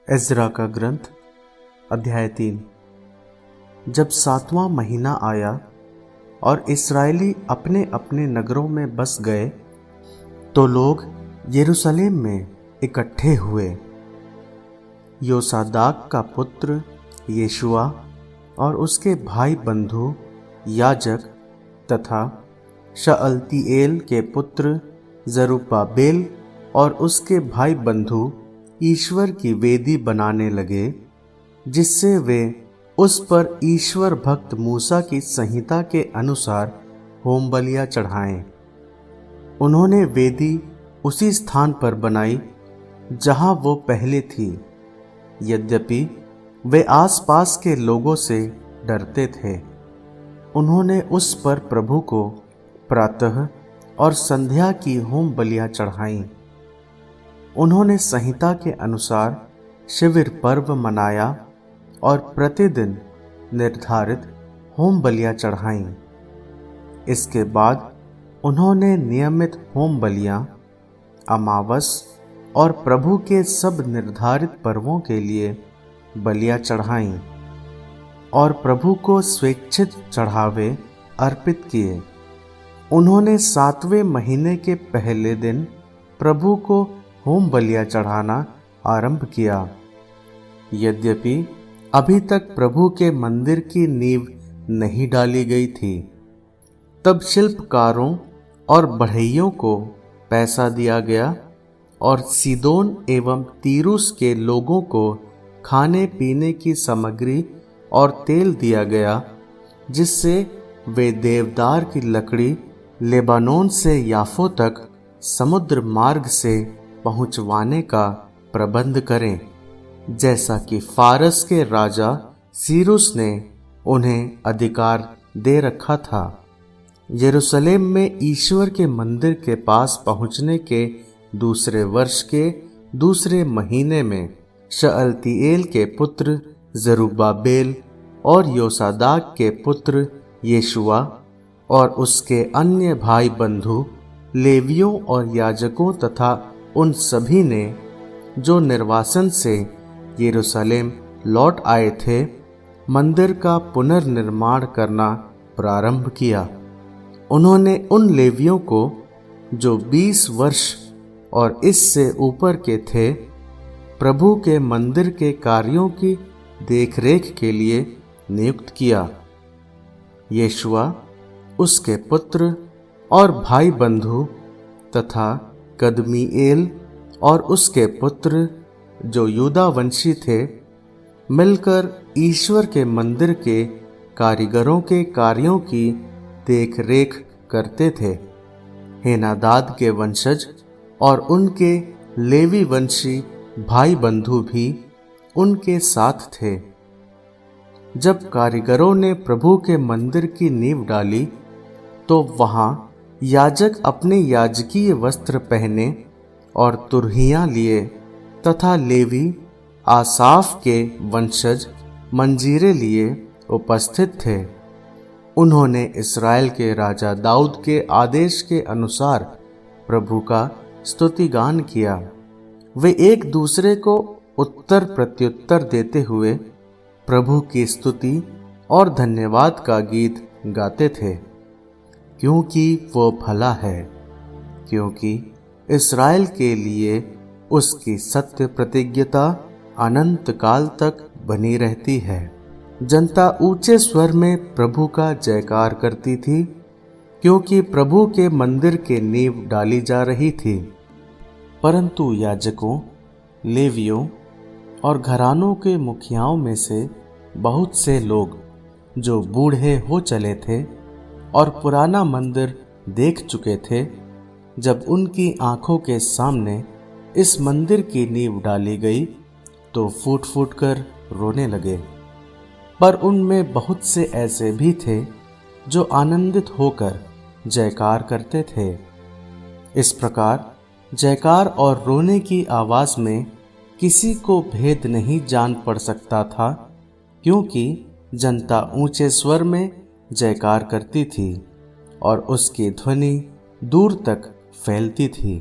Ezra का ग्रंथ अध्याय 3। जब 7वां महीना आया और इस्राएली अपने अपने नगरों में बस गए तो लोग यरूशलेम में इकट्ठे हुए। योसादाक का पुत्र यीशुआ और उसके भाई बंधु याजक तथा शअल्तीएल के पुत्र जरुब्बाबेल और उसके भाई बंधु ईश्वर की वेदी बनाने लगे, जिससे वे उस पर ईश्वर भक्त मूसा की संहिता के अनुसार होम बलियां चढ़ाएं। उन्होंने वेदी उसी स्थान पर बनाई जहां वो पहले थी, यद्यपि वे आसपास के लोगों से डरते थे। उन्होंने उस पर प्रभु को प्रातः और संध्या की होम बलियां चढ़ाईं। उन्होंने संहिता के अनुसार शिविर पर्व मनाया और प्रतिदिन निर्धारित होम बलियां चढ़ाईं। इसके बाद उन्होंने नियमित होम बलियां, अमावस और प्रभु के सब निर्धारित पर्वों के लिए बलियां चढ़ाईं और प्रभु को स्वेच्छित चढ़ावे अर्पित किए। उन्होंने 7वें महीने के पहले दिन प्रभु को होम बलियां चढ़ाना आरंभ किया। यद्यपि अभी तक प्रभु के मंदिर की नींव नहीं डाली गई थी, तब शिल्पकारों और बढ़इयों को पैसा दिया गया और सीदोन एवं तीरुस के लोगों को खाने पीने की सामग्री और तेल दिया गया, जिससे वे देवदार की लकड़ी लेबानोन से याफो तक समुद्र मार्ग से पहुंचवाने का प्रबंध करें, जैसा कि फारस के राजा सीरुस ने उन्हें अधिकार दे रखा था। यरूशलेम में ईश्वर के मंदिर के पास पहुंचने के दूसरे वर्ष के दूसरे महीने में शअल्तीएल के पुत्र जरुब्बाबेल और योसादाक के पुत्र यीशुआ और उसके अन्य भाई बंधु लेवियों और याजकों तथा उन सभी ने जो निर्वासन से यरूशलेम लौट आए थे, मंदिर का पुनर्निर्माण करना प्रारंभ किया। उन्होंने उन लेवियों को जो 20 वर्ष और इससे ऊपर के थे, प्रभु के मंदिर के कार्यों की देखरेख के लिए नियुक्त किया। यीशुआ, उसके पुत्र और भाई बंधु तथा कदमीएल और उसके पुत्र जो यूदा वंशी थे, मिलकर ईश्वर के मंदिर के कारीगरों के कार्यों की देखरेख करते थे। हेनादाद के वंशज और उनके लेवी वंशी भाई बंधु भी उनके साथ थे। जब कारीगरों ने प्रभु के मंदिर की नींव डाली, तो वहां याजक अपने याजकीय वस्त्र पहने और तुरहियां लिए तथा लेवी आसाफ के वंशज मंजीरे लिए उपस्थित थे। उन्होंने इस्राएल के राजा दाऊद के आदेश के अनुसार प्रभु का स्तुतिगान किया। वे एक दूसरे को उत्तर प्रत्युत्तर देते हुए प्रभु की स्तुति और धन्यवाद का गीत गाते थे, क्योंकि वो भला है, क्योंकि इस्राएल के लिए उसकी सत्य प्रतिज्ञता अनंत काल तक बनी रहती है। जनता ऊंचे स्वर में प्रभु का जयकार करती थी, क्योंकि प्रभु के मंदिर के नींव डाली जा रही थी। परंतु याजकों, लेवियों और घरानों के मुखियाओं में से बहुत से लोग जो बूढ़े हो चले थे और पुराना मंदिर देख चुके थे, जब उनकी आंखों के सामने इस मंदिर की नींव डाली गई तो फूट फूट कर रोने लगे। पर उनमें बहुत से ऐसे भी थे जो आनंदित होकर जयकार करते थे। इस प्रकार जयकार और रोने की आवाज में किसी को भेद नहीं जान पड़ सकता था, क्योंकि जनता ऊंचे स्वर में जयकार करती थी और उसकी ध्वनि दूर तक फैलती थी।